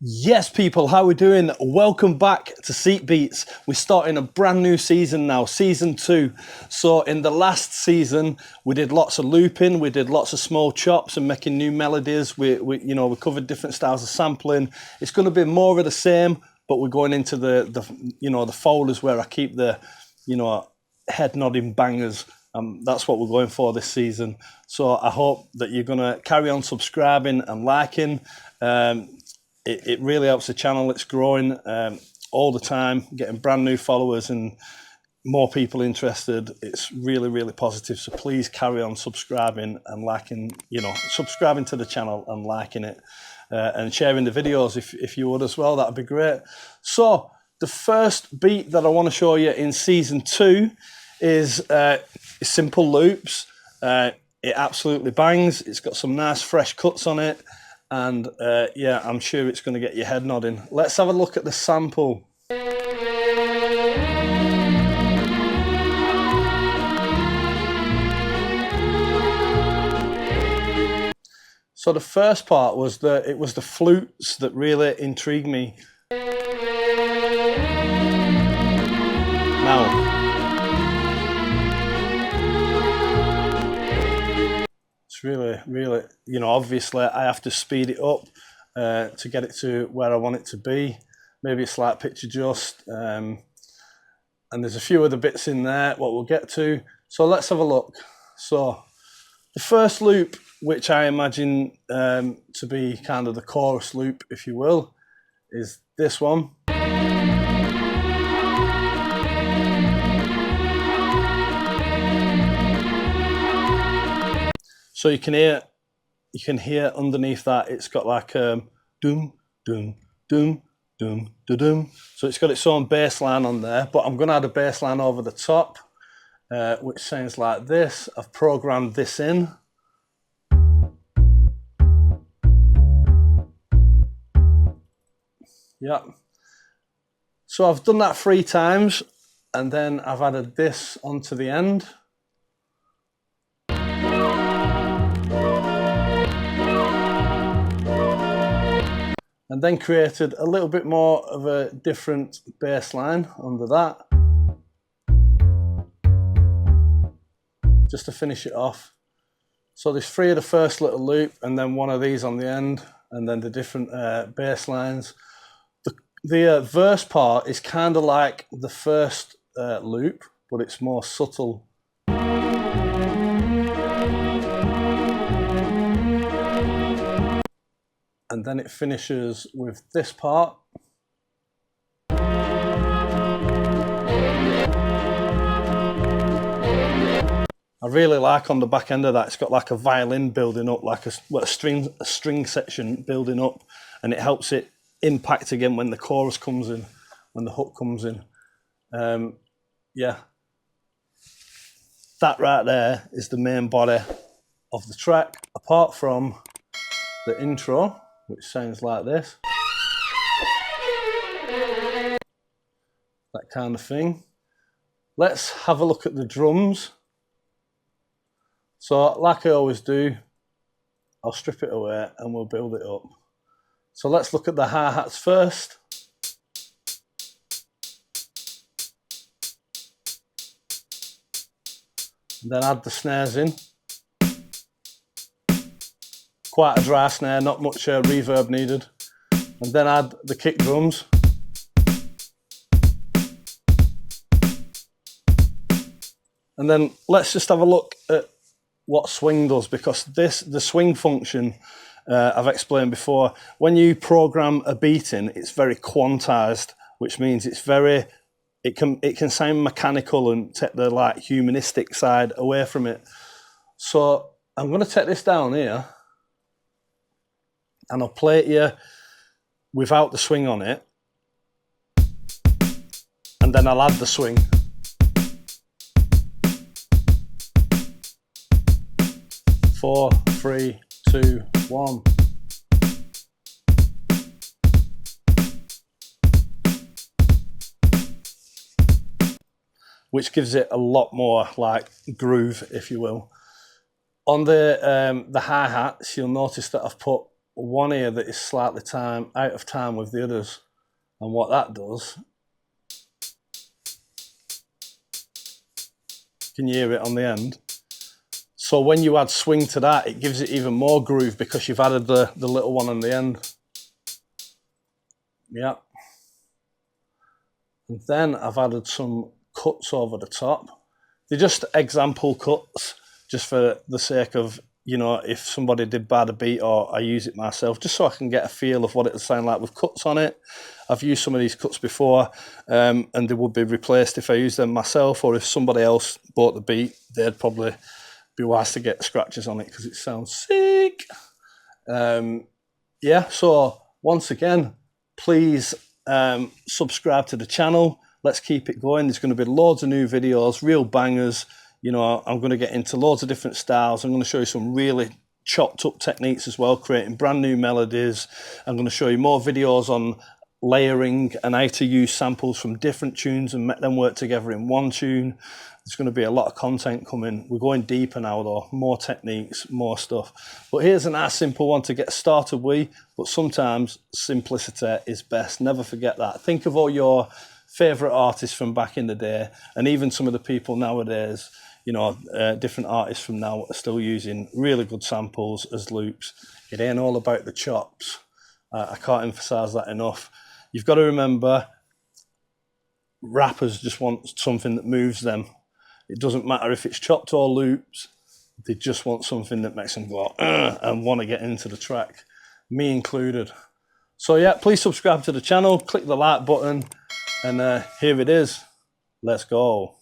Yes, people, how we doing? Welcome back to Seat Beats. We're starting a brand new season now, season 2. So in the last season, we did lots of looping, we did lots of small chops and making new melodies. We covered different styles of sampling. It's going to be more of the same, but we're going into the folders where I keep the, head nodding bangers. That's what we're going for this season. So I hope that you're going to carry on subscribing and liking. It really helps the channel. It's growing all the time, getting brand new followers and more people interested. It's really, really positive. So please carry on subscribing and liking, subscribing to the channel and liking it and sharing the videos if you would as well. That'd be great. So the first beat that I want to show you in season 2 is simple loops. It absolutely bangs. It's got some nice fresh cuts on it. And yeah, I'm sure it's going to get your head nodding. Let's have a look at the sample. So the first part was it was the flutes that really intrigued me. Now, it's really, obviously I have to speed it up to get it to where I want it to be. Maybe a slight pitch adjust. And there's a few other bits in there, what we'll get to. So let's have a look. So the first loop, which I imagine to be kind of the chorus loop, if you will, is this one. So you can hear underneath that it's got like doom, doom, doom, doom, doom, doom. So it's got its own bass line on there, but I'm going to add a bass line over the top, which sounds like this. I've programmed this in. Yeah. So I've done that 3 times, and then I've added this onto the end. And then created a little bit more of a different bass line under that. Just to finish it off. So there's 3 of the first little loop and then 1 of these on the end, and then the different bass lines. The verse part is kind of like the first loop, but it's more subtle. And then it finishes with this part. I really like on the back end of that, it's got like a violin building up, like a string section building up, and it helps it impact again when the chorus comes in, when the hook comes in. Yeah, that right there is the main body of the track, apart from the intro, which sounds like this. That kind of thing. Let's have a look at the drums. So like I always do, I'll strip it away and we'll build it up. So let's look at the hi-hats first. And then add the snares in. Quite a dry snare, not much reverb needed. And then add the kick drums. And then let's just have a look at what swing does, because the swing function, I've explained before, when you program a beat in, it's very quantized, which means it can sound mechanical and take the like humanistic side away from it. So I'm going to take this down here, and I'll play it here without the swing on it, and then I'll add the swing. Four, 3, 2, 1. Which gives it a lot more like groove, if you will. On the hi-hats, you'll notice that I've put one here that is slightly out of time with the others. And what that does, can you hear it on the end? So when you add swing to that, it gives it even more groove because you've added the little one on the end. Yeah. And then I've added some cuts over the top. They're just example cuts, just for the sake of, you know, if somebody did buy the beat or I use it myself, just so I can get a feel of what it'll sound like with cuts on it. I've used some of these cuts before, and they would be replaced if I used them myself, or if somebody else bought the beat, they'd probably be wise to get scratches on it because it sounds sick. Yeah, so once again, please subscribe to the channel. Let's keep it going. There's going to be loads of new videos, real bangers. You know, I'm going to get into loads of different styles. I'm going to show you some really chopped up techniques as well, creating brand new melodies. I'm going to show you more videos on layering and how to use samples from different tunes and make them work together in one tune. There's going to be a lot of content coming. We're going deeper now though, more techniques, more stuff. But here's a nice simple one to get started with, but sometimes simplicity is best. Never forget that. Think of all your favorite artists from back in the day, and even some of the people nowadays, you know, different artists from now are still using really good samples as loops. It ain't all about the chops. I can't emphasize that enough. You've got to remember, rappers just want something that moves them. It doesn't matter if it's chopped or loops. They just want something that makes them go and want to get into the track, me included. So yeah, please subscribe to the channel, click the like button, and here it is. Let's go.